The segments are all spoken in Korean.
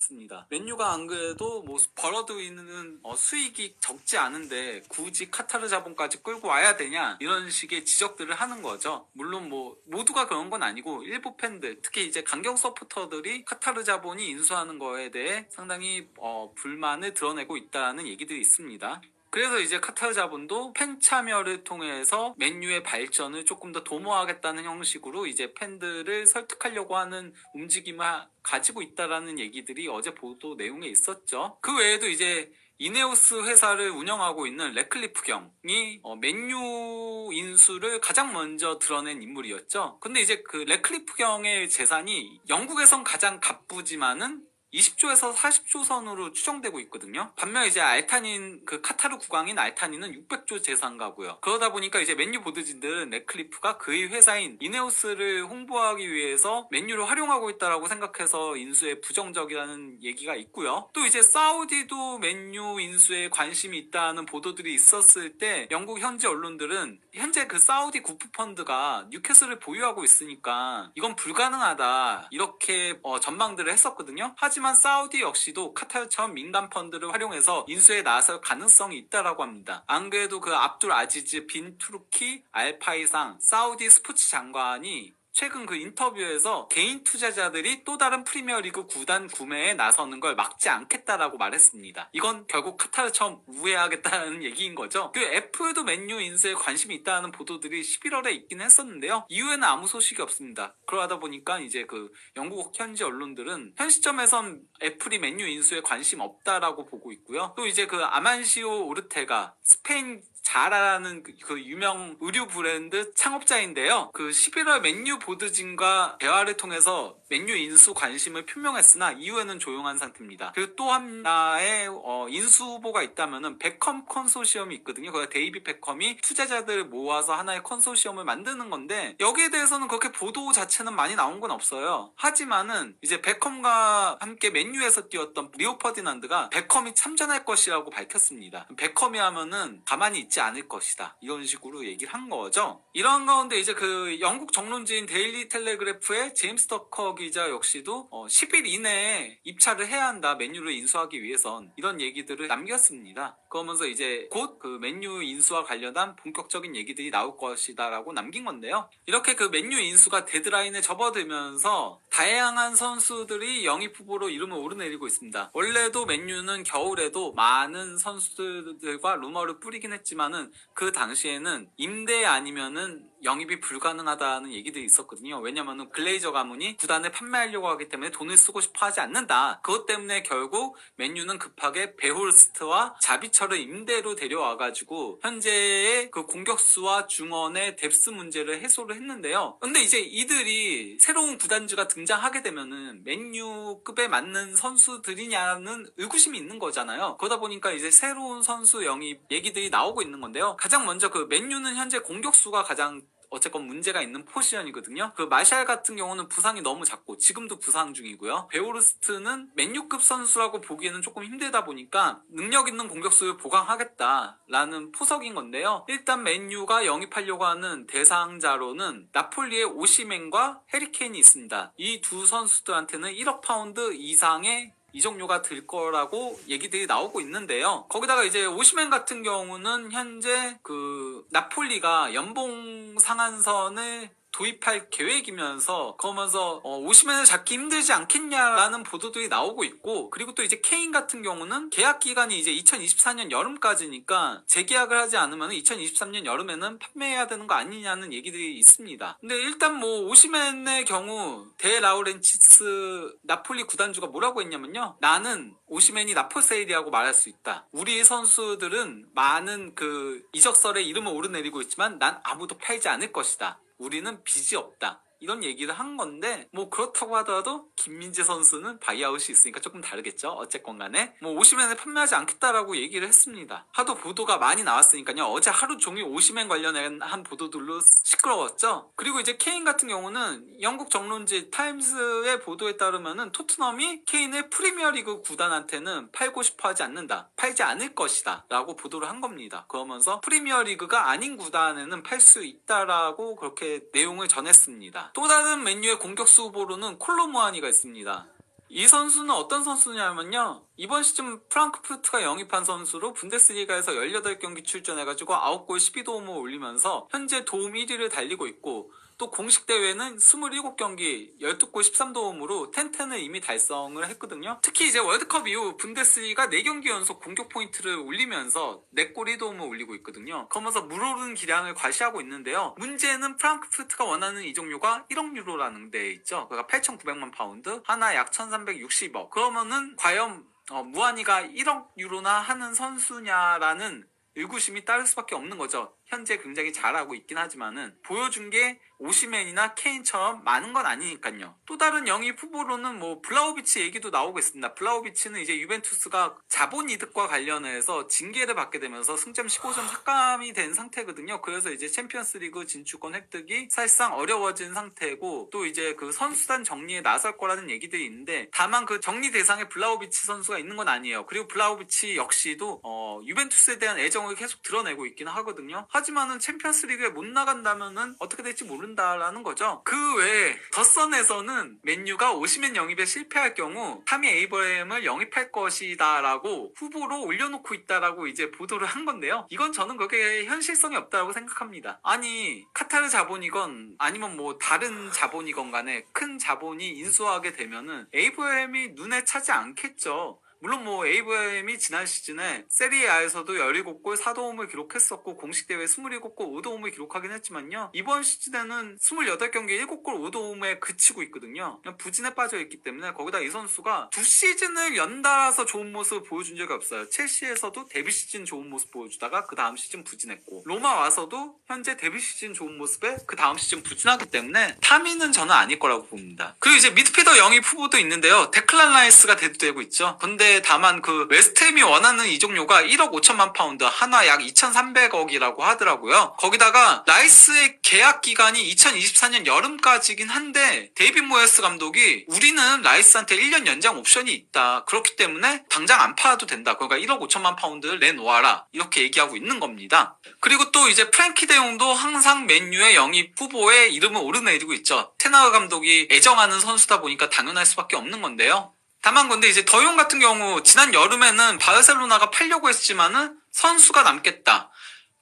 있습니다. 맨유가 안 그래도 뭐 벌어도 있는 수익이 적지 않은데 굳이 카타르 자본까지 끌고 와야 되냐 이런 식의 지적들을 하는 거죠. 물론 뭐 모두가 그런 건 아니고 일부 팬들, 특히 이제 강경 서포터들이 카타르 자본이 인수하는 거에 대해 상당히 불만을 드러내고 있다는 얘기들이 있습니다. 그래서 이제 카타르 자본도 팬 참여를 통해서 맨유의 발전을 조금 더 도모하겠다는 형식으로 이제 팬들을 설득하려고 하는 움직임을 가지고 있다라는 얘기들이 어제 보도 내용에 있었죠. 그 외에도 이제 이네오스 회사를 운영하고 있는 래클리프 경이 맨유 인수를 가장 먼저 드러낸 인물이었죠. 근데 이제 그 래클리프 경의 재산이 영국에선 가장 갑부지만은 20조에서 40조 선으로 추정되고 있거든요. 반면 이제 알타닌, 그 카타르 국왕인 알타닌은 600조 재산가고요. 그러다 보니까 이제 맨유 보드진들은 래클리프가 그의 회사인 이네오스를 홍보하기 위해서 맨유를 활용하고 있다라고 생각해서 인수에 부정적이라는 얘기가 있고요. 또 이제 사우디도 맨유 인수에 관심이 있다는 보도들이 있었을 때 영국 현지 언론들은 현재 그 사우디 국부 펀드가 뉴캐슬을 보유하고 있으니까 이건 불가능하다 이렇게 전망들을 했었거든요. 하지만 사우디 역시도 카타르처럼 민간 펀드를 활용해서 인수에 나설 가능성이 있다라고 합니다. 안 그래도 그 압둘 아지즈 빈 투르키 알파이상 사우디 스포츠 장관이 최근 그 인터뷰에서 개인 투자자들이 또 다른 프리미어리그 구단 구매에 나서는 걸 막지 않겠다라고 말했습니다. 이건 결국 카타르처럼 우회하겠다는 얘기인 거죠. 그 애플도 맨유 인수에 관심이 있다는 보도들이 11월에 있긴 했었는데요. 이후에는 아무 소식이 없습니다. 그러다 보니까 이제 그 영국 현지 언론들은 현 시점에선 애플이 맨유 인수에 관심 없다라고 보고 있고요. 또 이제 그 아만시오 오르테가 스페인 자라라는 그 유명 의류 브랜드 창업자인데요. 그 11월 맨유 보드진과 대화를 통해서 맨유 인수 관심을 표명했으나 이후에는 조용한 상태입니다. 그리고 또 하나의 인수 후보가 있다면은 베컴 컨소시엄이 있거든요. 그 데이비 베컴이 투자자들을 모아서 하나의 컨소시엄을 만드는 건데 여기에 대해서는 그렇게 보도 자체는 많이 나온 건 없어요. 하지만은 이제 베컴과 함께 맨유에서 뛰었던 리오 퍼디난드가 베컴이 참전할 것이라고 밝혔습니다. 베컴이 하면은 가만히 있지 않을 것이다 이런 식으로 얘기를 한 거죠. 이런 가운데 이제 그 영국 정론지인 데일리 텔레그래프의 제임스 더커 기자 역시도 10일 이내에 입찰을 해야 한다 맨유를 인수하기 위해선 이런 얘기들을 남겼습니다. 그러면서 이제 곧 그 맨유 인수와 관련한 본격적인 얘기들이 나올 것이다 라고 남긴 건데요. 이렇게 그 맨유 인수가 데드라인에 접어들면서 다양한 선수들이 영입 후보로 이름을 오르내리고 있습니다. 원래도 맨유는 겨울에도 많은 선수들과 루머를 뿌리긴 했지만은 그 당시에는 임대 아니면은 영입이 불가능하다는 얘기들이 있었거든요. 왜냐면은 글레이저 가문이 구단을 판매하려고 하기 때문에 돈을 쓰고 싶어 하지 않는다. 그것 때문에 결국 맨유는 급하게 베홀스트와 자비처를 임대로 데려와가지고 현재의 그 공격수와 중원의 뎁스 문제를 해소를 했는데요. 근데 이제 이들이 새로운 구단주가 등장하게 되면은 맨유급에 맞는 선수들이냐는 의구심이 있는 거잖아요. 그러다 보니까 이제 새로운 선수 영입 얘기들이 나오고 있는 건데요. 가장 먼저 그 맨유는 현재 공격수가 가장 어쨌건 문제가 있는 포지션이거든요. 그 마샬 같은 경우는 부상이 너무 잦고 지금도 부상 중이고요. 베오르스트는 맨유급 선수라고 보기에는 조금 힘들다 보니까 능력 있는 공격수를 보강하겠다라는 포석인 건데요. 일단 맨유가 영입하려고 하는 대상자로는 나폴리의 오시멘과 해리케인이 있습니다. 이 두 선수들한테는 1억 파운드 이상의 이적료가 들 거라고 얘기들이 나오고 있는데요. 거기다가 이제 오시멘 같은 경우는 현재 그 나폴리가 연봉 상한선을 도입할 계획이면서 그러면서 오시멘을 잡기 힘들지 않겠냐라는 보도들이 나오고 있고 그리고 또 이제 케인 같은 경우는 계약 기간이 이제 2024년 여름까지니까 재계약을 하지 않으면 2023년 여름에는 판매해야 되는 거 아니냐는 얘기들이 있습니다. 근데 일단 뭐 오시멘의 경우 데 라우렌티스 나폴리 구단주가 뭐라고 했냐면요. 나는 오시멘이 나폴세일이라고 말할 수 있다. 우리 선수들은 많은 그 이적설에 이름을 오르내리고 있지만 난 아무도 팔지 않을 것이다. 우리는 빚이 없다. 이런 얘기를 한 건데 뭐 그렇다고 하더라도 김민재 선수는 바이아웃이 있으니까 조금 다르겠죠. 어쨌건 간에 뭐 오시멘을 판매하지 않겠다라고 얘기를 했습니다. 하도 보도가 많이 나왔으니까요. 어제 하루 종일 오시멘 관련한 보도들로 시끄러웠죠. 그리고 이제 케인 같은 경우는 영국 정론지 타임스의 보도에 따르면은 토트넘이 케인을 프리미어리그 구단한테는 팔고 싶어 하지 않는다. 팔지 않을 것이다 라고 보도를 한 겁니다. 그러면서 프리미어리그가 아닌 구단에는 팔 수 있다라고 그렇게 내용을 전했습니다. 또 다른 맨유의 공격수 후보로는 콜로무아니가 있습니다. 이 선수는 어떤 선수냐면요. 이번 시즌 프랑크푸르트가 영입한 선수로 분데스리가에서 18경기 출전해가지고 9골 12도움을 올리면서 현재 도움 1위를 달리고 있고, 또 공식 대회는 27경기 12골 13도움으로 10-10을 이미 달성을 했거든요. 특히 이제 월드컵 이후 분데스리가 4경기 연속 공격 포인트를 올리면서 4골 1도움을 올리고 있거든요. 그러면서 물오르는 기량을 과시하고 있는데요. 문제는 프랑크푸르트가 원하는 이적료가 1억 유로라는 데 있죠. 그러니까 8,900만 파운드, 하나 약 1,360억. 그러면은 과연 무한이가 1억 유로나 하는 선수냐라는 의구심이 따를 수밖에 없는 거죠. 현재 굉장히 잘하고 있긴 하지만은 보여준 게 오시맨이나 케인처럼 많은 건 아니니까요. 또 다른 영입 후보로는 뭐 블라우비치 얘기도 나오고 있습니다. 블라우비치는 이제 유벤투스가 자본 이득과 관련해서 징계를 받게 되면서 승점 15점 삭감이 된 상태거든요. 그래서 이제 챔피언스리그 진출권 획득이 사실상 어려워진 상태고, 또 이제 그 선수단 정리에 나설 거라는 얘기들이 있는데, 다만 그 정리 대상에 블라우비치 선수가 있는 건 아니에요. 그리고 블라우비치 역시도 유벤투스에 대한 애정을 계속 드러내고 있긴 하거든요. 하지만은 챔피언스리그에 못 나간다면은 어떻게 될지 모른다라는 거죠. 그 외에 더선에서는 맨유가 오시맨 영입에 실패할 경우 타미 에이브러햄을 영입할 것이다라고 후보로 올려놓고 있다라고 이제 보도를 한 건데요. 이건 저는 그렇게 현실성이 없다고 생각합니다. 아니, 카타르 자본이건 아니면 뭐 다른 자본이건 간에 큰 자본이 인수하게 되면은 에이브러햄이 눈에 차지 않겠죠. 물론 뭐 에이브라임이 지난 시즌에 세리에아에서도 17골 4도움을 기록했었고, 공식 대회 27골 5도움을 기록하긴 했지만요. 이번 시즌에는 28경기에 7골 5도움에 그치고 있거든요. 그냥 부진에 빠져 있기 때문에, 거기다 이 선수가 2시즌을 연달아서 좋은 모습을 보여준 적이 없어요. 첼시에서도 데뷔 시즌 좋은 모습 보여주다가 그 다음 시즌 부진했고, 로마 와서도 현재 데뷔 시즌 좋은 모습에 그 다음 시즌 부진하기 때문에 타미는 저는 아닐 거라고 봅니다. 그리고 이제 미드필더 영입 후보도 있는데요. 데클란 라이스가 대두되고 있죠. 근데 다만 그 웨스트햄이 원하는 이적료가 1억 5천만 파운드, 한화 약 2,300억이라고 하더라고요. 거기다가 라이스의 계약 기간이 2024년 여름까지긴 한데, 데이빗 모예스 감독이 우리는 라이스한테 1년 연장 옵션이 있다. 그렇기 때문에 당장 안 팔아도 된다. 그러니까 1억 5천만 파운드를 내놓아라. 이렇게 얘기하고 있는 겁니다. 그리고 또 이제 프랭키 데용도 항상 맨유의 영입 후보에 이름을 오르내리고 있죠. 테나흐 감독이 애정하는 선수다 보니까 당연할 수밖에 없는 건데요. 다만 근데 이제 더용 같은 경우 지난 여름에는 바르셀로나가 팔려고 했지만은 선수가 남겠다.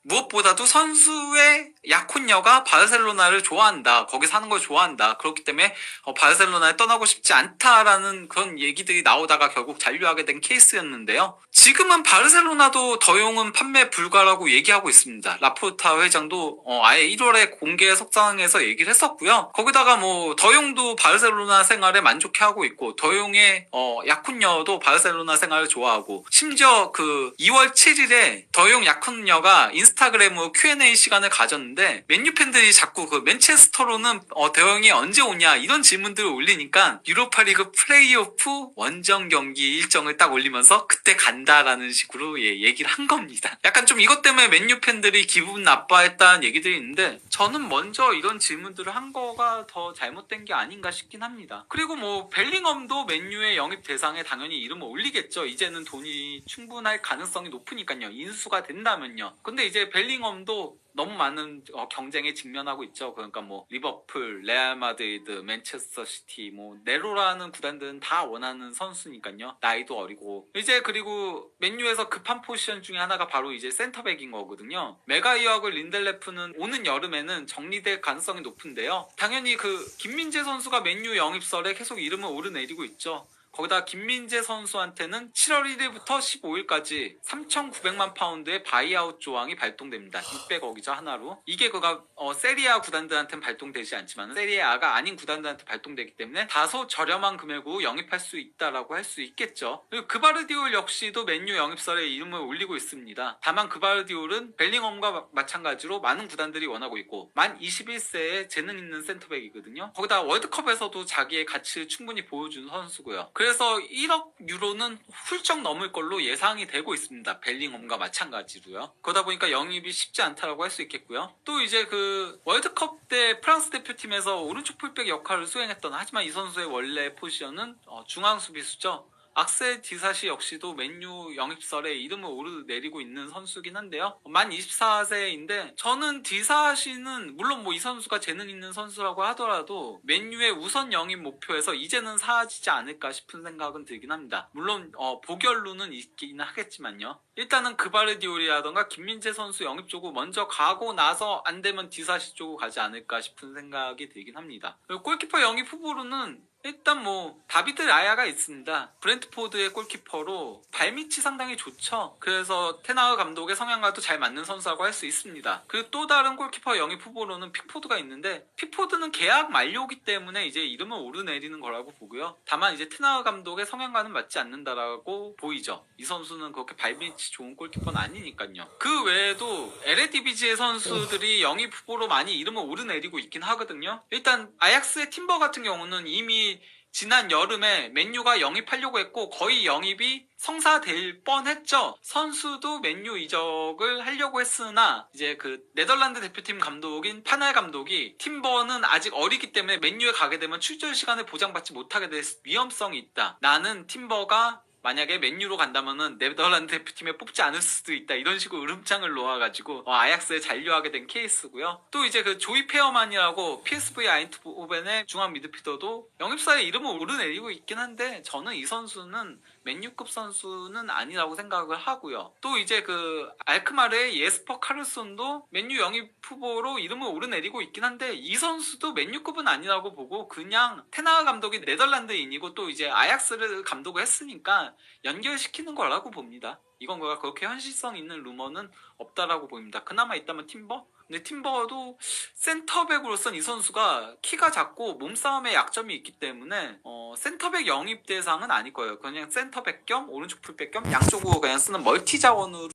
무엇보다도 선수의 약혼녀가 바르셀로나를 좋아한다. 거기 사는 걸 좋아한다. 그렇기 때문에 바르셀로나에 떠나고 싶지 않다라는 그런 얘기들이 나오다가 결국 잔류하게 된 케이스였는데요. 지금은 바르셀로나도 더용은 판매 불가라고 얘기하고 있습니다. 라포르타 회장도 아예 1월에 공개 석상에서 얘기를 했었고요. 거기다가 뭐 더용도 바르셀로나 생활에 만족해하고 있고, 더용의 약혼녀도 바르셀로나 생활을 좋아하고, 심지어 그 2월 7일에 더용 약혼녀가 인스타그램으로 Q&A 시간을 가졌는데, 맨유 팬들이 자꾸 그 맨체스터로는 더용이 언제 오냐 이런 질문들을 올리니까 유로파리그 플레이오프 원정 경기 일정을 딱 올리면서 그때 간다라는 식으로 얘기를 한 겁니다. 약간 좀 이것 때문에 맨유 팬들이 기분 나빠했다는 얘기들이 있는데, 저는 먼저 이런 질문들을 한 거가 더 잘못된 게 아닌가 싶긴 합니다. 그리고 뭐 벨링엄도 맨유의 영입 대상에 당연히 이름을 올리겠죠. 이제는 돈이 충분할 가능성이 높으니까요. 인수가 된다면요. 근데 이제 벨링엄도 너무 많은 경쟁에 직면하고 있죠. 그러니까 뭐 리버풀, 레알 마드리드, 맨체스터 시티, 뭐 네로라는 구단들은 다 원하는 선수니까요. 나이도 어리고. 이제 그리고 맨유에서 급한 포지션 중에 하나가 바로 이제 센터백인 거거든요. 메가이어하고 린델레프는 오는 여름에는 정리될 가능성이 높은데요. 당연히 그 김민재 선수가 맨유 영입설에 계속 이름을 오르내리고 있죠. 거기다 김민재 선수한테는 7월 1일부터 15일까지 3,900만 파운드의 바이아웃 조항이 발동됩니다. 600억이죠, 하나로. 이게 그가 세리아 구단들한테는 발동되지 않지만 세리아가 아닌 구단들한테 발동되기 때문에 다소 저렴한 금액으로 영입할 수 있다라고 할 수 있겠죠. 그리고 그바르디올 역시도 맨유 영입설에 이름을 올리고 있습니다. 다만 그바르디올은 벨링엄과 마찬가지로 많은 구단들이 원하고 있고, 만 21세의 재능 있는 센터백이거든요. 거기다 월드컵에서도 자기의 가치를 충분히 보여준 선수고요. 그래서 1억 유로는 훌쩍 넘을 걸로 예상이 되고 있습니다. 벨링엄과 마찬가지로요. 그러다 보니까 영입이 쉽지 않다라고 할 수 있겠고요. 또 이제 그 월드컵 때 프랑스 대표팀에서 오른쪽 풀백 역할을 수행했던, 하지만 이 선수의 원래 포지션은 중앙 수비수죠. 악셀 디사시 역시도 맨유 영입설에 이름을 오르내리고 있는 선수긴 한데요. 만 24세인데 저는 디사시는 물론 뭐 이 선수가 재능 있는 선수라고 하더라도 맨유의 우선 영입 목표에서 이제는 사라지지 않을까 싶은 생각은 들긴 합니다. 물론 보결로는 있긴 하겠지만요. 일단은 그바르디올이라던가 김민재 선수 영입 쪽으로 먼저 가고 나서 안 되면 디사시 쪽으로 가지 않을까 싶은 생각이 들긴 합니다. 그리고 골키퍼 영입 후보로는 일단 뭐 다비드 라야가 있습니다. 브렌트포드의 골키퍼로 발밑이 상당히 좋죠. 그래서 테나흐 감독의 성향과도 잘 맞는 선수라고 할 수 있습니다. 그리고 또 다른 골키퍼 영입 후보로는 픽포드가 있는데 픽포드는 계약 만료기 때문에 이제 이름을 오르내리는 거라고 보고요. 다만 이제 테나흐 감독의 성향과는 맞지 않는다라고 보이죠. 이 선수는 그렇게 발밑이 좋은 골키퍼는 아니니까요. 그 외에도 LADBG의 선수들이 영입 후보로 많이 이름을 오르내리고 있긴 하거든요. 일단 아약스의 팀버 같은 경우는 이미 지난 여름에 맨유가 영입하려고 했고 거의 영입이 성사될 뻔했죠. 선수도 맨유 이적을 하려고 했으나 이제 그 네덜란드 대표팀 감독인 파날 감독이 팀버는 아직 어리기 때문에 맨유에 가게 되면 출전 시간을 보장받지 못하게 될 위험성이 있다. 나는 팀버가 만약에 맨유로 간다면은 네덜란드 대표팀에 뽑지 않을 수도 있다. 이런 식으로 으름장을 놓아가지고 아약스에 잔류하게 된 케이스고요. 또 이제 그 조이 페어만이라고 PSV 아인트호벤의 중앙 미드필더도 영입사에 이름을 오르내리고 있긴 한데 저는 이 선수는 맨유급 선수는 아니라고 생각을 하고요. 또 이제 그 알크마르의 예스퍼 카르손도 맨유 영입 후보로 이름을 오르내리고 있긴 한데 이 선수도 맨유급은 아니라고 보고 그냥 테나흐 감독이 네덜란드인이고 또 이제 아약스를 감독을 했으니까 연결시키는 거라고 봅니다. 이건 그렇게 현실성 있는 루머는 없다라고 보입니다. 그나마 있다면 팀버? 근데 팀버도 센터백으로선 이 선수가 키가 작고 몸싸움에 약점이 있기 때문에 센터백 영입 대상은 아닐 거예요. 그냥 센터백 겸 오른쪽 풀백 겸 양쪽으로 그냥 쓰는 멀티 자원으로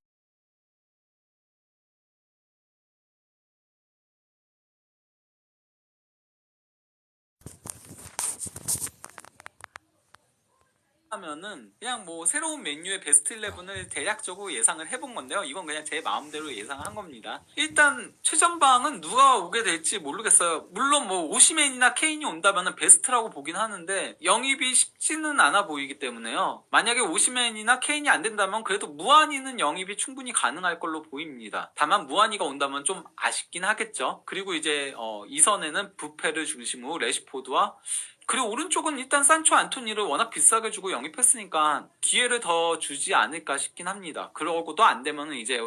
하면은 그냥 뭐 새로운 맨유의 베스트 11을 대략적으로 예상을 해본 건데요. 이건 그냥 제 마음대로 예상한 겁니다. 일단 최전방은 누가 오게 될지 모르겠어요. 물론 뭐 오시맨이나 케인이 온다면은 베스트라고 보긴 하는데 영입이 쉽지는 않아 보이기 때문에요. 만약에 오시맨이나 케인이 안 된다면 그래도 무한이는 영입이 충분히 가능할 걸로 보입니다. 다만 무한이가 온다면 좀 아쉽긴 하겠죠. 그리고 이제 이선에는 부페를 중심으로 레시포드와 그리고 오른쪽은 일단 산초 안토니를 워낙 비싸게 주고 영입했으니까 기회를 더 주지 않을까 싶긴 합니다. 그러고도 안 되면은 이제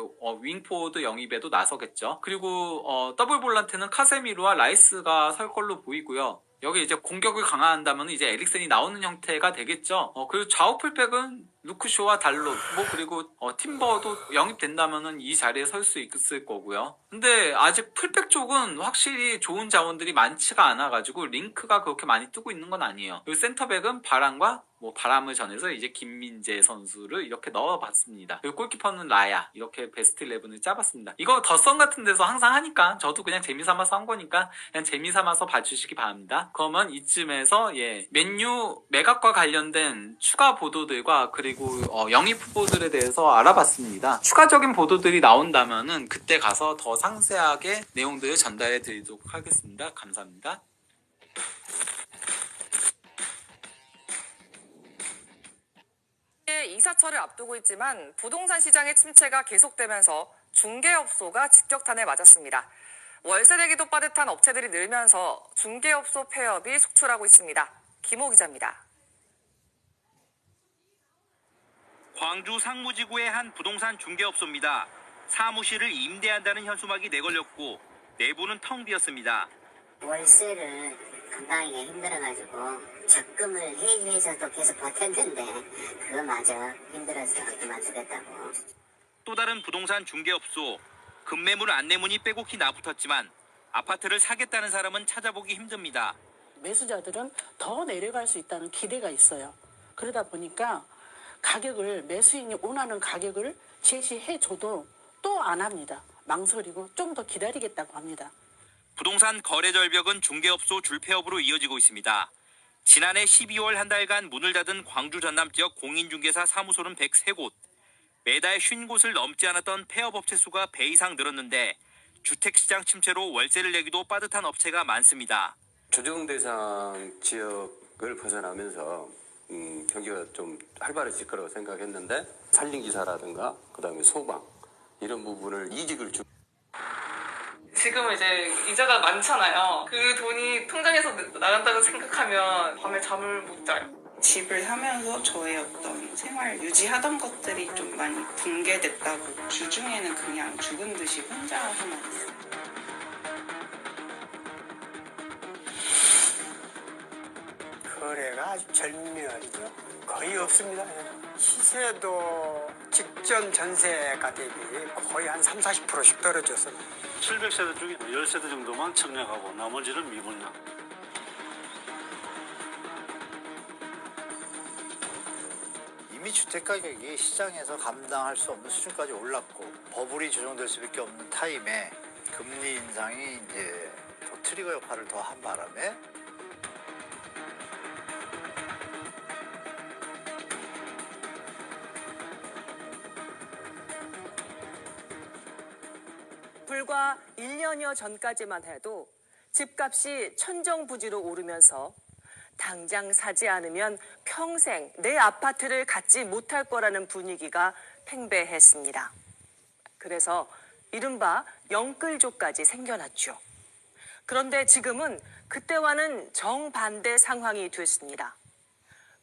윙포드 영입에도 나서겠죠. 그리고 더블 볼란테는 카세미르와 라이스가 설 걸로 보이고요. 여기 이제 공격을 강화한다면 이제 에릭센이 나오는 형태가 되겠죠. 그리고 좌우 풀백은 루크쇼와 달롯 그리고 팀버도 영입된다면은 이 자리에 설 수 있을 거고요. 근데 아직 풀백 쪽은 확실히 좋은 자원들이 많지가 않아가지고 링크가 그렇게 많이 뜨고 있는 건 아니에요. 그리고 센터백은 바람과 바람을 전해서 이제 김민재 선수를 이렇게 넣어봤습니다. 그리고 골키퍼는 라야 이렇게 베스트 11을 짜봤습니다. 이거 더선 같은 데서 항상 하니까 저도 그냥 재미삼아서 한 거니까 그냥 재미삼아서 봐주시기 바랍니다. 그러면 이쯤에서 맨유 매각과 관련된 추가 보도들과 그리고 영입 후보들에 대해서 알아봤습니다. 추가적인 보도들이 나온다면은 그때 가서 더 상세하게 내용들을 전달해 드리도록 하겠습니다. 감사합니다. 이사철을 앞두고 있지만 부동산 시장의 침체가 계속되면서 중개업소가 직격탄을 맞았습니다. 월세 내기도 빠듯한 업체들이 늘면서 중개업소 폐업이 속출하고 있습니다. 김호 기자입니다. 광주 상무지구의 한 부동산 중개업소입니다. 사무실을 임대한다는 현수막이 내걸렸고 내부는 텅 비었습니다. 월세를 감당하기가 힘들어가지고 적금을 해지해서도 계속 버텼는데 그거마저 힘들어서 그만두겠다고. 또 다른 부동산 중개업소. 급매물 안내문이 빼곡히 나붙었지만 아파트를 사겠다는 사람은 찾아보기 힘듭니다. 매수자들은 더 내려갈 수 있다는 기대가 있어요. 그러다 보니까 가격을 매수인이 원하는 가격을 제시해줘도 또 안 합니다. 망설이고 좀 더 기다리겠다고 합니다. 부동산 거래 절벽은 중개업소 줄폐업으로 이어지고 있습니다. 지난해 12월 한 달간 문을 닫은 광주 전남 지역 공인중개사 사무소는 103곳. 매달 50곳을 넘지 않았던 폐업업체 수가 배 이상 늘었는데 주택시장 침체로 월세를 내기도 빠듯한 업체가 많습니다. 조정 대상 지역을 벗어나면서 경기가 좀 활발해질 거라고 생각했는데 산림기사라든가 그다음에 소방 이런 부분을 이직을 주. 지금은 이제 이자가 많잖아요. 그 돈이 통장에서 나간다고 생각하면 밤에 잠을 못 자요. 집을 사면서 저의 어떤 생활 유지하던 것들이 좀 많이 붕괴됐다고 주중에는 그냥 죽은 듯이 혼자서만 있어요. 거래가 아주 절묘하죠. 거의 없습니다. 시세도 직전 전세가 대비 거의 한 30-40%씩 떨어져서 700세대 중에 10세대 정도만 청약하고 나머지는 미분양. 이미 주택가격이 시장에서 감당할 수 없는 수준까지 올랐고 버블이 조정될 수밖에 없는 타임에 금리 인상이 이제 더 트리거 역할을 더 한 바람에 불과 1년여 전까지만 해도 집값이 천정부지로 오르면서 당장 사지 않으면 평생 내 아파트를 갖지 못할 거라는 분위기가 팽배했습니다. 그래서 이른바 영끌족까지 생겨났죠. 그런데 지금은 그때와는 정반대 상황이 됐습니다.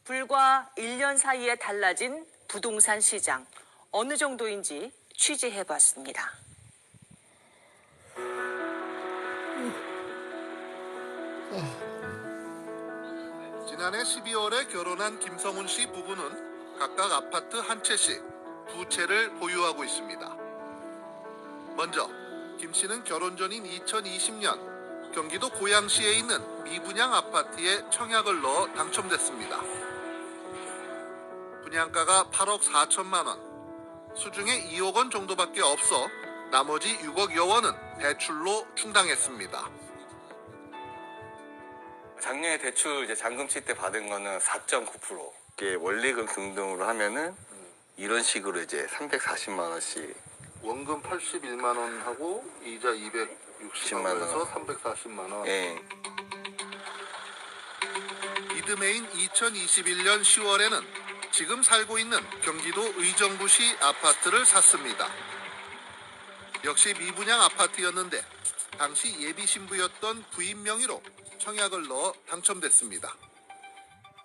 불과 1년 사이에 달라진 부동산 시장, 어느 정도인지 취재해봤습니다. 지난해 12월에 결혼한 김성훈 씨 부부는 각각 아파트 한 채씩 2채를 보유하고 있습니다. 먼저 김 씨는 결혼 전인 2020년 경기도 고양시에 있는 미분양 아파트에 청약을 넣어 당첨됐습니다. 분양가가 8억 4천만 원, 수중에 2억 원 정도밖에 없어 나머지 6억여 원은 대출로 충당했습니다. 작년에 대출 이제 잔금 칠 때 받은 거는 4.9%. 이게 원리금 등등으로 하면은 이런 식으로 이제 340만 원씩. 원금 81만 원 하고 이자 260만 원에서 340만 원. 예. 이듬해인 2021년 10월에는 지금 살고 있는 경기도 의정부시 아파트를 샀습니다. 역시 미분양 아파트였는데 당시 예비 신부였던 부인 명의로 청약을 넣어 당첨됐습니다.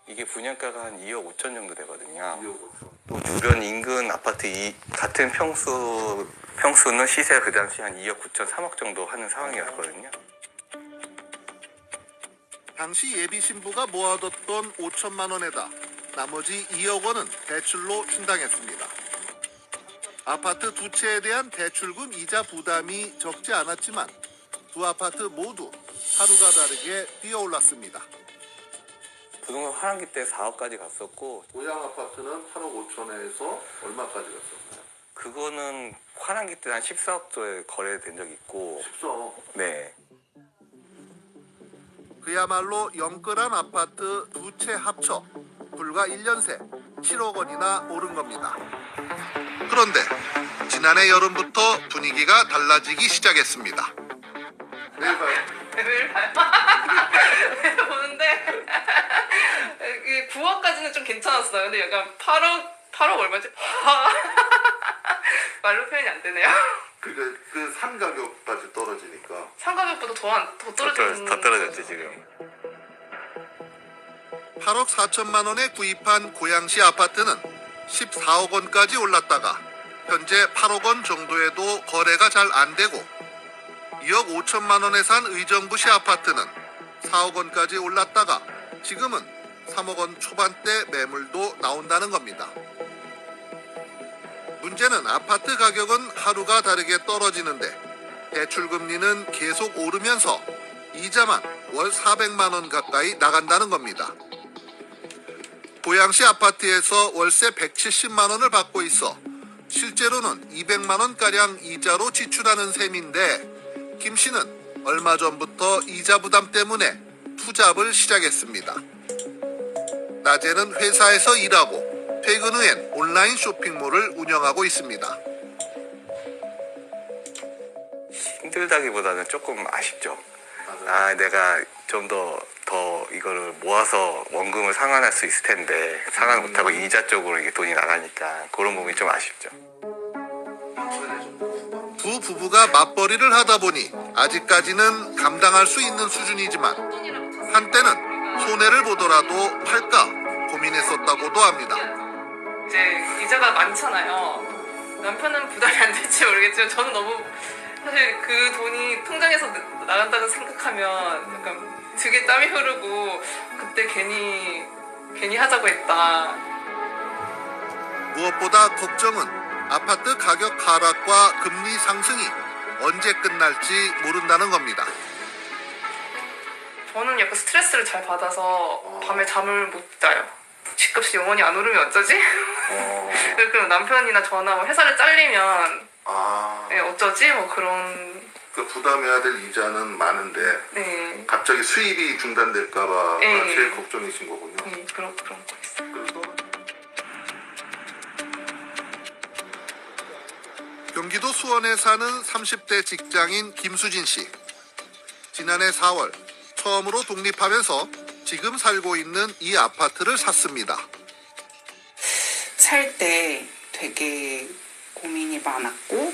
이게 분양가가 한 2억 5천 정도 되거든요. 2억 5천. 또 주변 인근 아파트 같은 평수는 시세가 그 당시 한 2억 9천, 3억 정도 하는 상황이었거든요. 당시 예비 신부가 모아뒀던 5천만 원에다 나머지 2억 원은 대출로 충당했습니다. 아파트 2채에 대한 대출금 이자 부담이 적지 않았지만 두 아파트 모두 하루가 다르게 뛰어올랐습니다. 부동산 하반기 때 4억까지 갔었고 고양 아파트는 8억 5천에서 얼마까지 갔었나요? 그거는 하반기 때 한 14억 조에 거래된 적이 있고 14억? 네. 그야말로 영끌한 아파트 2채 합쳐 불과 1년 새 7억 원이나 오른 겁니다. 그런데 지난해 여름부터 분위기가 달라지기 시작했습니다. 매일 봐요? 매일 봐요? 매일 보는데 9억까지는 좀 괜찮았어요. 근데 약간 8억 얼마지? 말로 표현이 안 되네요. 그 산 가격까지 떨어지니까 산 가격보다 더 떨어지는 더 떨어졌지 지금. 8억 4천만 원에 구입한 고양시 아파트는 14억 원까지 올랐다가 현재 8억 원 정도에도 거래가 잘 안 되고 2억 5천만 원에 산 의정부시 아파트는 4억 원까지 올랐다가 지금은 3억 원 초반대 매물도 나온다는 겁니다. 문제는 아파트 가격은 하루가 다르게 떨어지는데 대출금리는 계속 오르면서 이자만 월 400만 원 가까이 나간다는 겁니다. 고양시 아파트에서 월세 170만 원을 받고 있어 실제로는 200만 원가량 이자로 지출하는 셈인데 김 씨는 얼마 전부터 이자 부담 때문에 투잡을 시작했습니다. 낮에는 회사에서 일하고 퇴근 후엔 온라인 쇼핑몰을 운영하고 있습니다. 힘들다기보다는 조금 아쉽죠. 내가 좀 더 더 이거를 모아서 원금을 상환할 수 있을 텐데 상환 못하고 이자 쪽으로 이게 돈이 나가니까 그런 부분이 좀 아쉽죠. 두 부부가 맞벌이를 하다 보니 아직까지는 감당할 수 있는 수준이지만 한때는 손해를 보더라도 팔까 고민했었다고도 합니다. 이제 이자가 많잖아요. 남편은 부담이 안 될지 모르겠지만 저는 너무 사실 그 돈이 통장에서 나간다고 생각하면 약간 등에 땀이 흐르고 그때 괜히 하자고 했다. 무엇보다 걱정은 아파트 가격 하락과 금리 상승이 언제 끝날지 모른다는 겁니다. 저는 약간 스트레스를 잘 받아서 밤에 잠을 못 자요. 집값이 영원히 안 오르면 어쩌지? 그럼 남편이나 저나 뭐 회사를 잘리면 네, 어쩌지? 뭐 그런. 그 부담해야 될 이자는 많은데 네. 갑자기 수입이 중단될까봐 네. 제일 걱정이신 거군요. 네, 그런 거 있어요. 경기도 수원에 사는 30대 직장인 김수진 씨. 지난해 4월 처음으로 독립하면서 지금 살고 있는 이 아파트를 샀습니다. 살 때 되게 고민이 많았고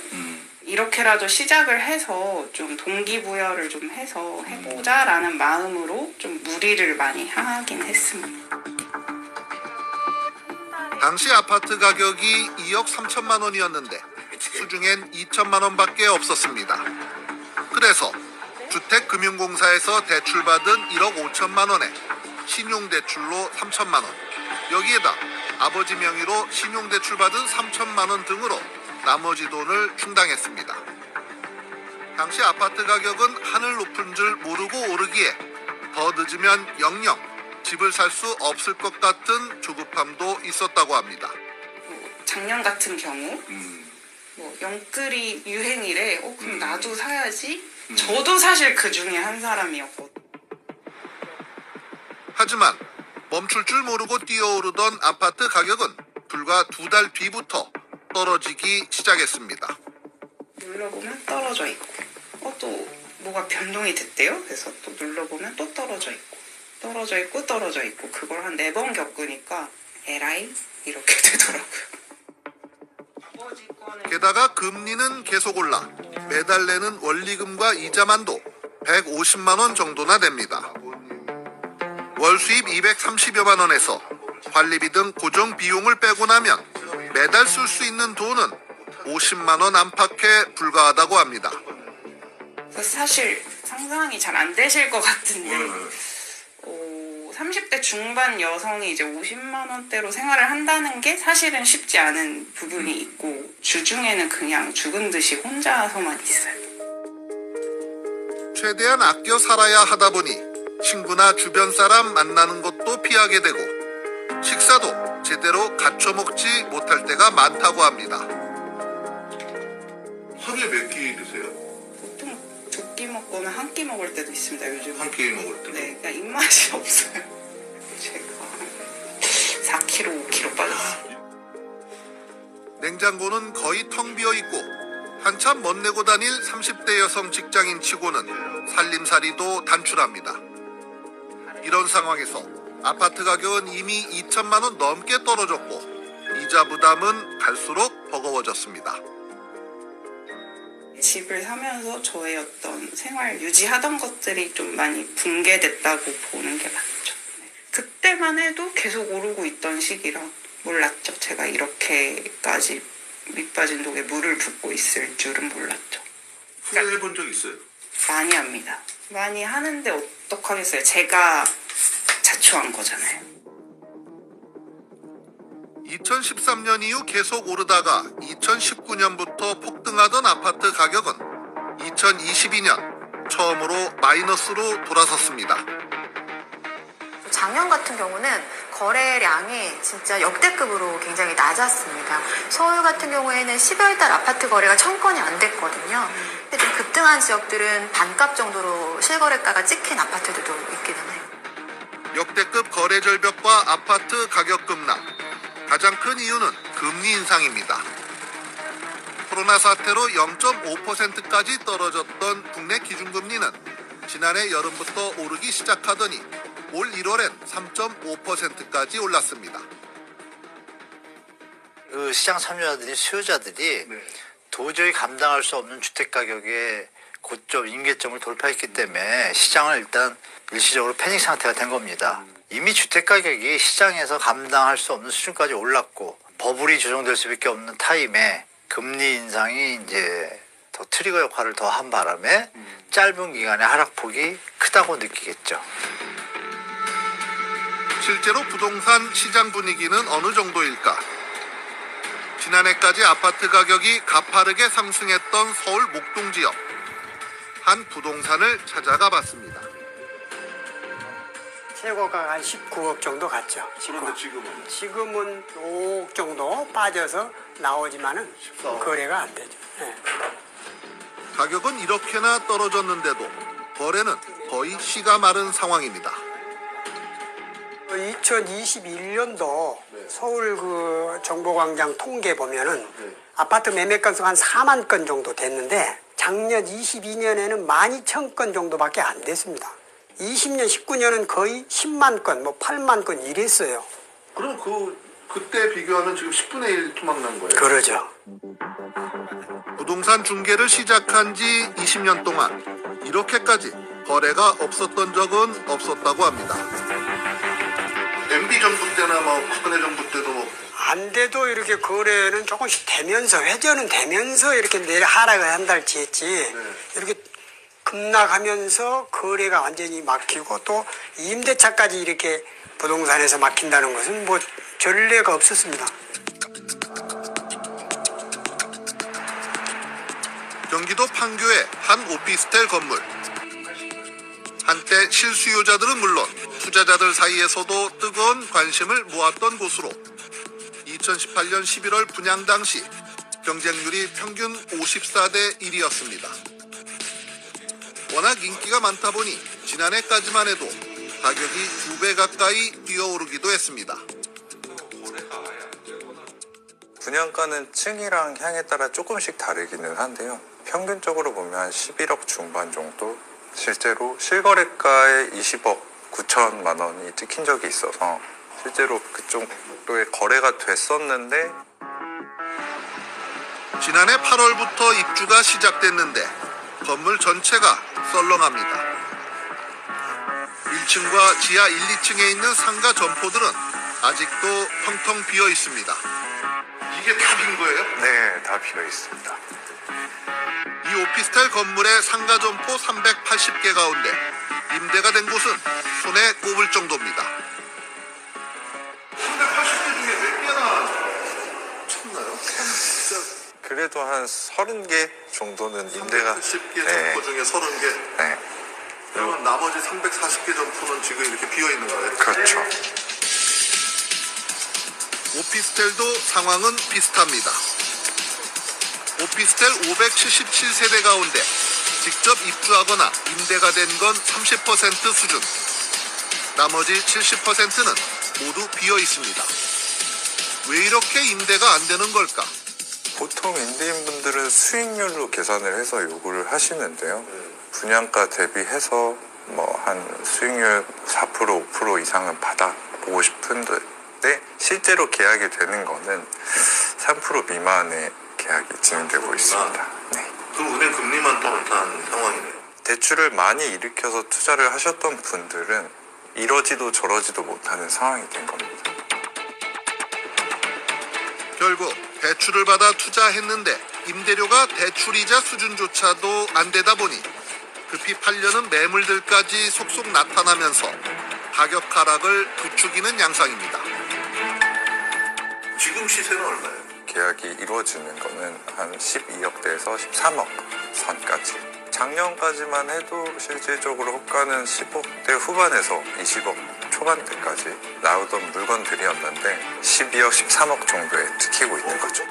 이렇게라도 시작을 해서 좀 동기부여를 좀 해서 해보자라는 마음으로 좀 무리를 많이 하긴 했습니다. 당시 아파트 가격이 2억 3천만 원이었는데 수중엔 2천만 원밖에 없었습니다. 그래서 주택금융공사에서 대출받은 1억 5천만 원에 신용대출로 3천만 원, 여기에다 아버지 명의로 신용대출받은 3천만 원 등으로 나머지 돈을 충당했습니다. 당시 아파트 가격은 하늘 높은 줄 모르고 오르기에 더 늦으면 영영 집을 살 수 없을 것 같은 조급함도 있었다고 합니다. 작년 같은 경우 뭐 영끌이 유행이래. 그럼 나도 사야지. 저도 사실 그 중에 한 사람이었거든요. 하지만 멈출 줄 모르고 뛰어오르던 아파트 가격은 불과 2달 뒤부터 떨어지기 시작했습니다. 눌러보면 떨어져 있고 또 뭐가 변동이 됐대요. 그래서 또 눌러보면 또 떨어져 있고 떨어져 있고 떨어져 있고 그걸 한 4번 겪으니까 에라이 이렇게 되더라고요. 게다가 금리는 계속 올라 매달 내는 원리금과 이자만도 150만 원 정도나 됩니다. 월 수입 230여만 원에서 관리비 등 고정 비용을 빼고 나면 매달 쓸 수 있는 돈은 50만 원 안팎에 불과하다고 합니다. 사실 상상이 잘 안 되실 것 같은데 30대 중반 여성이 이제 50만 원대로 생활을 한다는 게 사실은 쉽지 않은 부분이 있고 주중에는 그냥 죽은 듯이 혼자서만 있어요. 최대한 아껴 살아야 하다 보니 친구나 주변 사람 만나는 것도 피하게 되고 식사도 제대로 갖춰 먹지 못할 때가 많다고 합니다. 하루에 몇 끼 드세요? 보통 2끼 먹거나 1끼 먹을 때도 있습니다. 요즘. 한 끼 먹을 때? 네, 그러니까 입맛이 없어요. 제가 4kg, 5kg 빠졌어요. 냉장고는 거의 텅 비어 있고 한참 멋내고 다닐 30대 여성 직장인 치고는 살림살이도 단출합니다. 이런 상황에서 아파트 가격은 이미 2천만 원 넘게 떨어졌고 이자 부담은 갈수록 버거워졌습니다. 집을 사면서 저의 어떤 생활 유지하던 것들이 좀 많이 붕괴됐다고 보는 게 맞죠. 그때만 해도 계속 오르고 있던 시기라 몰랐죠. 제가 이렇게까지 밑빠진 독에 물을 붓고 있을 줄은 몰랐죠. 후회해본 적 있어요? 많이 합니다. 많이 하는데 어떡하겠어요. 제가 자초한 거잖아요. 2013년 이후 계속 오르다가 2019년부터 폭등하던 아파트 가격은 2022년 처음으로 마이너스로 돌아섰습니다. 작년 같은 경우는 거래량이 진짜 역대급으로 굉장히 낮았습니다. 서울 같은 경우에는 12월 달 아파트 거래가 1000건이 안 됐거든요. 근데 좀 급등한 지역들은 반값 정도로 실거래가가 찍힌 아파트들도 있기는 해요. 역대급 거래 절벽과 아파트 가격 급락. 가장 큰 이유는 금리 인상입니다. 코로나 사태로 0.5%까지 떨어졌던 국내 기준금리는 지난해 여름부터 오르기 시작하더니 올 1월엔 3.5%까지 올랐습니다. 그 시장 참여자들이 수요자들이 도저히 감당할 수 없는 주택 가격의 고점, 임계점을 돌파했기 때문에 시장은 일단 일시적으로 패닉 상태가 된 겁니다. 이미 주택 가격이 시장에서 감당할 수 없는 수준까지 올랐고 버블이 조정될 수밖에 없는 타임에 금리 인상이 이제 더 트리거 역할을 더 한 바람에 짧은 기간에 하락폭이 크다고 느끼겠죠. 실제로 부동산 시장 분위기는 어느 정도일까? 지난해까지 아파트 가격이 가파르게 상승했던 서울 목동 지역. 한 부동산을 찾아가 봤습니다. 최고가가 한 19억 정도 갔죠. 그런데 지금은? 지금은 5억 정도 빠져서 나오지만은 거래가 안 되죠. 네. 가격은 이렇게나 떨어졌는데도 거래는 거의 씨가 마른 상황입니다. 2021년도 서울 그 정보광장 통계 보면은 아파트 매매 건수가 한 4만 건 정도 됐는데 작년 22년에는 12,000건 정도밖에 안 됐습니다. 20년, 19년은 거의 10만 건, 뭐 8만 건 이랬어요. 그럼 그때 비교하면 지금 10분의 1 토막 난 거예요? 그러죠. 부동산 중개를 시작한 지 20년 동안 이렇게까지 거래가 없었던 적은 없었다고 합니다. MB 정부 때나 박근혜 정부 때도 안 돼도 이렇게 거래는 조금씩 되면서 회전은 되면서 이렇게 하락을 한 달치 했지 이렇게 급락하면서 거래가 완전히 막히고 또 임대차까지 이렇게 부동산에서 막힌다는 것은 뭐 전례가 없었습니다. 경기도 판교의 한 오피스텔 건물. 한때 실수요자들은 물론 투자자들 사이에서도 뜨거운 관심을 모았던 곳으로 2018년 11월 분양 당시 경쟁률이 평균 54대 1이었습니다. 워낙 인기가 많다 보니 지난해까지만 해도 가격이 2배 가까이 뛰어오르기도 했습니다. 분양가는 층이랑 향에 따라 조금씩 다르기는 한데요. 평균적으로 보면 11억 중반 정도, 실제로 실거래가에 20억 9천만 원이 찍힌 적이 있어서 실제로 그쪽 정도의 거래가 됐었는데 지난해 8월부터 입주가 시작됐는데 건물 전체가 썰렁합니다. 1층과 지하 1, 2층에 있는 상가 점포들은 아직도 텅텅 비어 있습니다. 이게 다 빈 거예요? 네, 다 비어 있습니다. 이 오피스텔 건물의 상가 점포 380개 가운데 임대가 된 곳은 손에 꼽을 정도입니다. 380개 중에 몇 개나 쳤나요? 그래도 한 30개 정도는 임대가 380개 점포 중에 30개? 네. 그러면 나머지 340개 점포는 지금 이렇게 비어 있는 거예요? 그렇죠. 오피스텔도 상황은 비슷합니다. 오피스텔 577세대 가운데 직접 입주하거나 임대가 된 건 30% 수준. 나머지 70%는 모두 비어 있습니다. 왜 이렇게 임대가 안 되는 걸까? 보통 임대인분들은 수익률로 계산을 해서 요구를 하시는데요. 분양가 대비해서 뭐 한 수익률 4% 5% 이상은 받아보고 싶은데 실제로 계약이 되는 거는 3% 미만의 계약이 진행되고 있습니다. 네. 그럼 은행 금리만 더 올라간 상황이네요. 대출을 많이 일으켜서 투자를 하셨던 분들은 이러지도 저러지도 못하는 상황이 된 겁니다. 결국 대출을 받아 투자했는데 임대료가 대출이자 수준조차도 안 되다 보니 급히 팔려는 매물들까지 속속 나타나면서 가격 하락을 부추기는 양상입니다. 지금 시세는 얼마예요? 계약이 이루어지는 거는 한 12억대에서 13억 선까지. 작년까지만 해도 실질적으로 호가는 10억대 후반에서 20억 초반대까지 나오던 물건들이었는데 12억, 13억 정도에 찍히고 있는 거죠.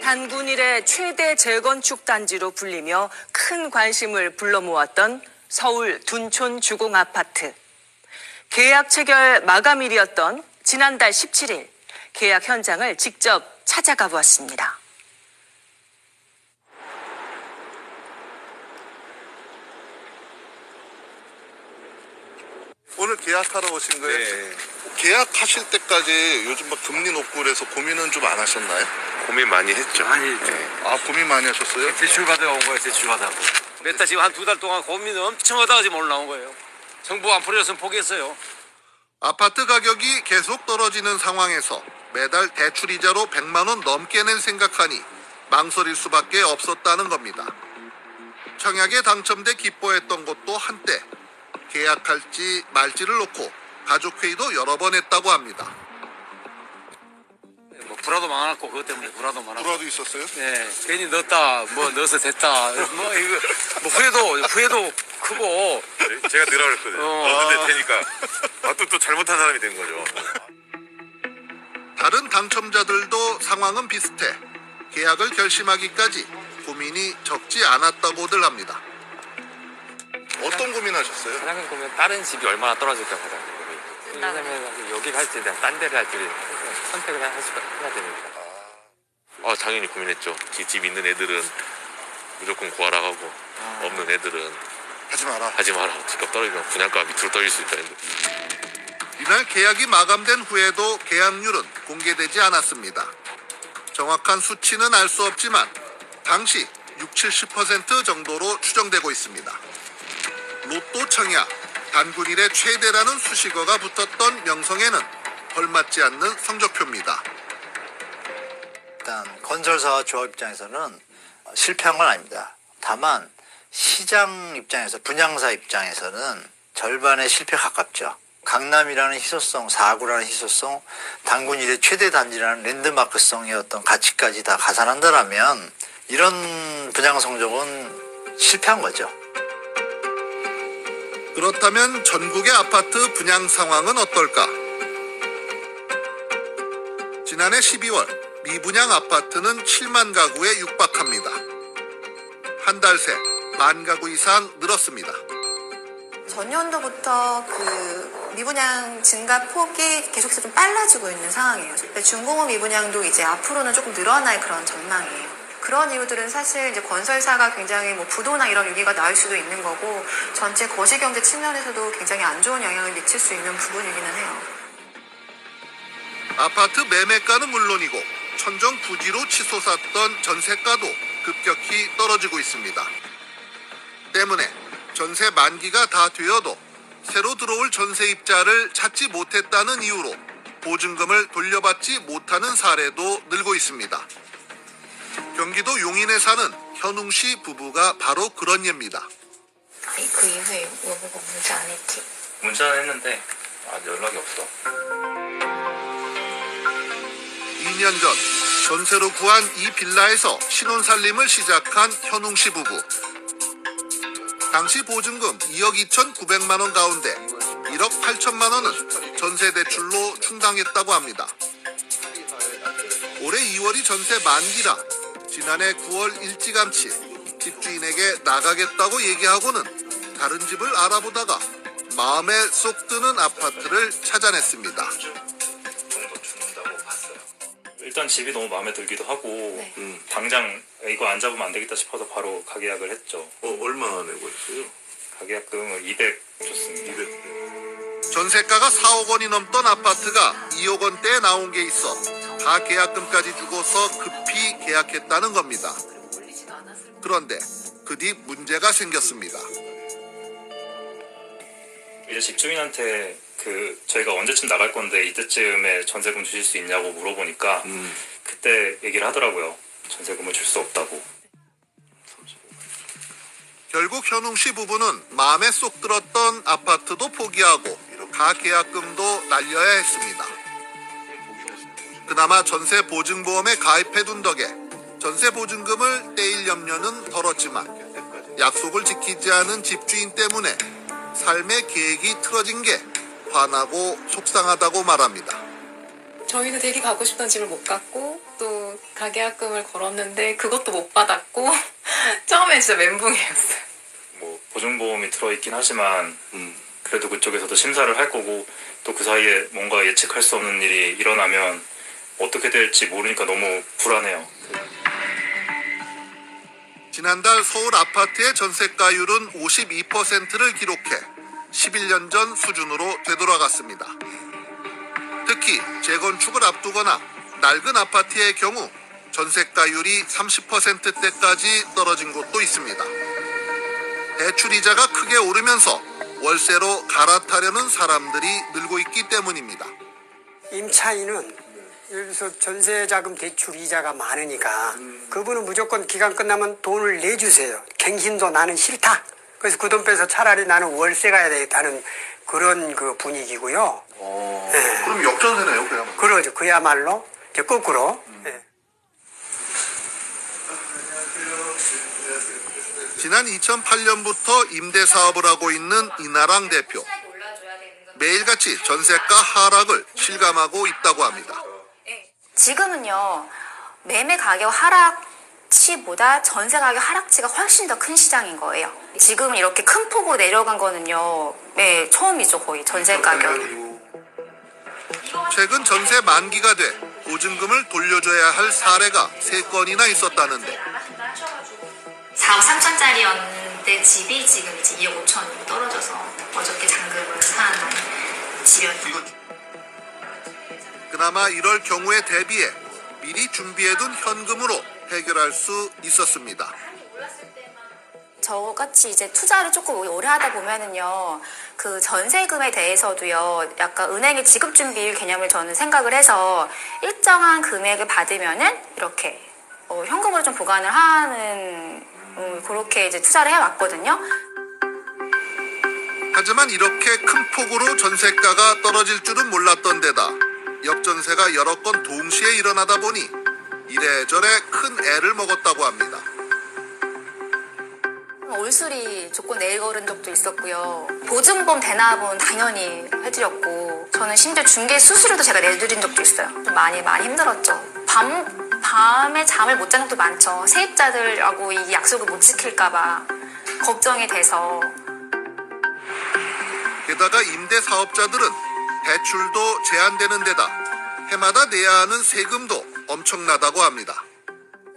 단군 이래 최대 재건축 단지로 불리며 큰 관심을 불러 모았던 서울 둔촌 주공 아파트. 계약 체결 마감일이었던 지난달 17일 계약 현장을 직접 찾아가 보았습니다. 오늘 계약하러 오신 거예요? 네. 계약하실 때까지 요즘 막 금리 높고 그래서 고민은 좀 안 하셨나요? 고민 많이 했죠. 많이 했죠. 아, 고민 많이 하셨어요? 대출 받아 온 거예요. 대출 받아. 몇 달 지금 한 2달 동안 고민 엄청 하다가 지금 오늘 나온 거예요. 정부가 안 풀어줬으면 포기했어요. 아파트 가격이 계속 떨어지는 상황에서 매달 대출이자로 100만 원 넘게 낸 생각하니 망설일 수밖에 없었다는 겁니다. 청약에 당첨돼 기뻐했던 것도 한때 계약할지 말지를 놓고 가족회의도 여러 번 했다고 합니다. 뭐 불화도 많았고 그것 때문에 불화도 많았고. 불화도 있었어요? 네, 괜히 넣었다, 뭐 넣어서 됐다, 뭐 이거 뭐 후회도 크고. 제가 넣으라 그랬거든요. 근데 되니까 또 잘못한 사람이 된 거죠. 다른 당첨자들도 상황은 비슷해 계약을 결심하기까지 고민이 적지 않았다고들 합니다. 어떤 고민하셨어요? 가장 큰 고민은 다른 집이 얼마나 떨어질까 가장 큰 고민. 왜냐면 여기 할지 딴 데를 할지 선택을 해야 되니까. 당연히 고민했죠. 집 있는 애들은 무조건 구하라 하고 없는 애들은 하지 마라. 집값 떨어지면 분양가 밑으로 떨어질 수 있다 했는데. 이날 계약이 마감된 후에도 계약률은 공개되지 않았습니다. 정확한 수치는 알 수 없지만 당시 60-70% 정도로 추정되고 있습니다. 로또 청약, 단군 일의 최대라는 수식어가 붙었던 명성에는 걸맞지 않는 성적표입니다. 일단 건설사와 조합 입장에서는 실패한 건 아닙니다. 다만 시장 입장에서 분양사 입장에서는 절반의 실패 가깝죠. 강남이라는 희소성, 4구라는 희소성, 단군 1의 최대 단지라는 랜드마크성의 어떤 가치까지 다 가산한다라면 이런 분양 성적은 실패한 거죠. 그렇다면 전국의 아파트 분양 상황은 어떨까? 지난해 12월 미분양 아파트는 7만 가구에 육박합니다. 한 달 새 1만 가구 이상 늘었습니다. 전년도부터 그 미분양 증가 폭이 계속해서 좀 빨라지고 있는 상황이에요. 근데 중공업 미분양도 이제 앞으로는 조금 늘어날 그런 전망이에요. 그런 이유들은 사실 이제 건설사가 굉장히 뭐 부도나 이런 위기가 나올 수도 있는 거고 전체 거시경제 측면에서도 굉장히 안 좋은 영향을 미칠 수 있는 부분이기는 해요. 아파트 매매가는 물론이고 천정 부지로 치솟았던 전세가도 급격히 떨어지고 있습니다. 때문에 전세 만기가 다 되어도 새로 들어올 전세입자를 찾지 못했다는 이유로 보증금을 돌려받지 못하는 사례도 늘고 있습니다. 경기도 용인에 사는 현웅 씨 부부가 바로 그런 예입니다. 그 이후에 여보가 문자 안 했지? 문자는 했는데 아직 연락이 없어. 2년 전 전세로 구한 이 빌라에서 신혼살림을 시작한 현웅 씨 부부. 당시 보증금 2억 2,900만 원 가운데 1억 8천만 원은 전세 대출로 충당했다고 합니다. 올해 2월이 전세 만기라 지난해 9월 일찌감치 집주인에게 나가겠다고 얘기하고는 다른 집을 알아보다가 마음에 쏙 드는 아파트를 찾아냈습니다. 일단 집이 너무 마음에 들기도 하고 당장 이거 안 잡으면 안 되겠다 싶어서 바로 가계약을 했죠. 얼마 내고 했어요? 가계약금을 200 줬습니다. 200. 전세가가 4억 원이 넘던 아파트가 2억 원대에 나온 게 있어 다 계약금까지 주고서 급히 계약했다는 겁니다. 그런데 그 뒤 문제가 생겼습니다. 이제 집주인한테 저희가 언제쯤 나갈 건데 이때쯤에 전세금 주실 수 있냐고 물어보니까 그때 얘기를 하더라고요. 전세금을 줄 수 없다고. 결국 현웅 씨 부부는 마음에 쏙 들었던 아파트도 포기하고 가계약금도 날려야 했습니다. 그나마 전세 보증보험에 가입해둔 덕에 전세 보증금을 떼일 염려는 덜었지만 약속을 지키지 않은 집주인 때문에 삶의 계획이 틀어진 게 화나고 속상하다고 말합니다. 저희는 되게 가고 싶던 집을 못 갔고 또 가계약금을 걸었는데 그것도 못 받았고 처음엔 진짜 멘붕이었어요. 뭐 보증보험이 들어있긴 하지만 그래도 그쪽에서도 심사를 할 거고 또 그 사이에 뭔가 예측할 수 없는 일이 일어나면 어떻게 될지 모르니까 너무 불안해요. 지난달 서울 아파트의 전세가율은 52%를 기록해 11년 전 수준으로 되돌아갔습니다. 특히 재건축을 앞두거나 낡은 아파트의 경우 전세가율이 30%대까지 떨어진 곳도 있습니다. 대출이자가 크게 오르면서 월세로 갈아타려는 사람들이 늘고 있기 때문입니다. 임차인은 예를 들어서 전세자금 대출 이자가 많으니까 그분은 무조건 기간 끝나면 돈을 내주세요. 갱신도 나는 싫다. 그래서 그 돈 빼서 차라리 나는 월세 가야 되겠다는 그런 그 분위기고요. 네. 그럼 역전세네요, 그야말로. 그러죠. 그야말로 이제 거꾸로. 네. 지난 2008년부터 임대 사업을 하고 있는 이나랑 대표. 매일같이 전세가 하락을 실감하고 있다고 합니다. 지금은요, 매매 가격 하락치보다 전세 가격 하락치가 훨씬 더 큰 시장인 거예요. 지금 이렇게 큰 폭으로 내려간 거는요, 네, 처음이죠, 거의 전세 가격이. 최근 전세 만기가 돼 보증금을 돌려줘야 할 사례가 3건이나 있었다는데 4억 3천짜리였는데 집이 지금 이제 2억 5천으로 떨어져서 어저께 잔금을 상환한 집이었어요. 그나마 이럴 경우에 대비해 미리 준비해둔 현금으로 해결할 수 있었습니다. 저같이 이제 투자를 조금 오래 하다 보면은요, 그 전세금에 대해서도요, 약간 은행의 지급준비율 개념을 저는 생각을 해서 일정한 금액을 받으면은 이렇게 현금으로 좀 보관을 하는 그렇게 이제 투자를 해왔거든요. 하지만 이렇게 큰 폭으로 전세가가 떨어질 줄은 몰랐던 데다 역전세가 여러 건 동시에 일어나다 보니 이래저래 큰 애를 먹었다고 합니다. 올수리 조건 내걸은 적도 있었고요. 보증보험 대납은 당연히 해드렸고, 저는 심지어 중개 수수료도 제가 내드린 적도 있어요. 좀 많이 힘들었죠. 밤에 잠을 못 잔 적도 많죠. 세입자들하고 이 약속을 못 지킬까봐 걱정이 돼서. 게다가 임대 사업자들은 대출도 제한되는 데다 해마다 내야 하는 세금도 엄청나다고 합니다.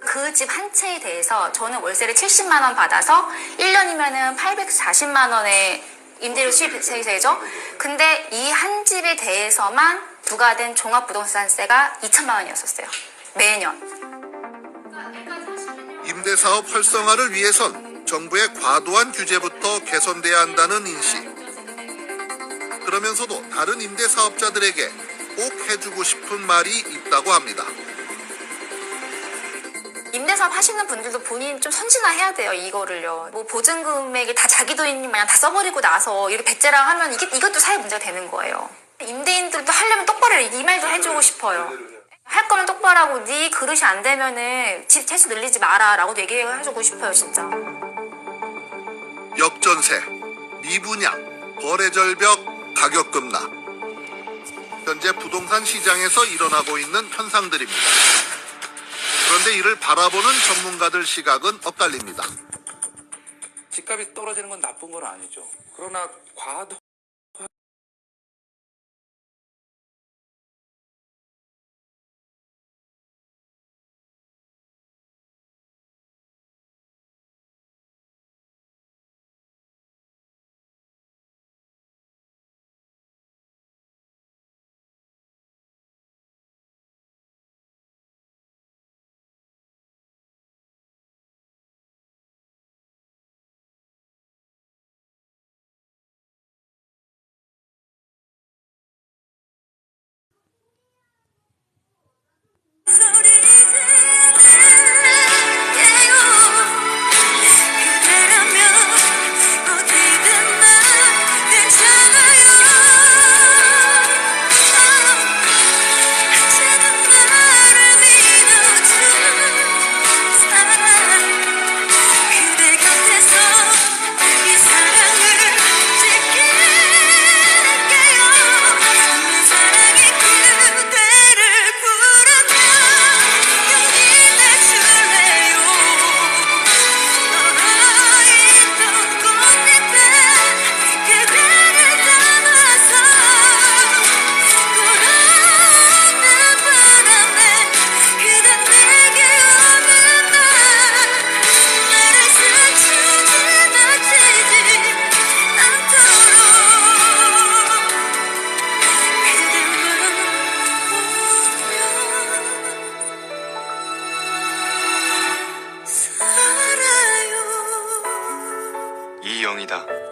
그 집 한 채에 대해서 저는 월세를 70만 원 받아서 1년이면은 840만 원의 임대료 수입세죠. 근데 이 한 집에 대해서만 부과된 종합부동산세가 2천만 원이었었어요. 매년. 임대 사업 활성화를 위해선 정부의 과도한 규제부터 개선돼야 한다는 인식. 그러면서도 다른 임대 사업자들에게 꼭 해주고 싶은 말이 있다고 합니다. 임대사업 하시는 분들도 본인 좀 선진화해야 돼요, 이거를요. 뭐 보증금액이 다 자기 돈인 마냥 다 써버리고 나서 이렇게 배째랑 하면 이것도 사회 문제가 되는 거예요. 임대인들도 하려면 똑바로 이 말도 해주고 싶어요. 할 거면 똑바로 하고 네 그릇이 안 되면은 집 채수 늘리지 마라 라고도 얘기해주고 싶어요, 진짜. 역전세, 미분양, 거래절벽, 가격 급락. 현재 부동산 시장에서 일어나고 있는 현상들입니다. 그런데 이를 바라보는 전문가들 시각은 엇갈립니다. 집값이 떨어지는 건 나쁜 건 아니죠. 그러나 과도 이영이다.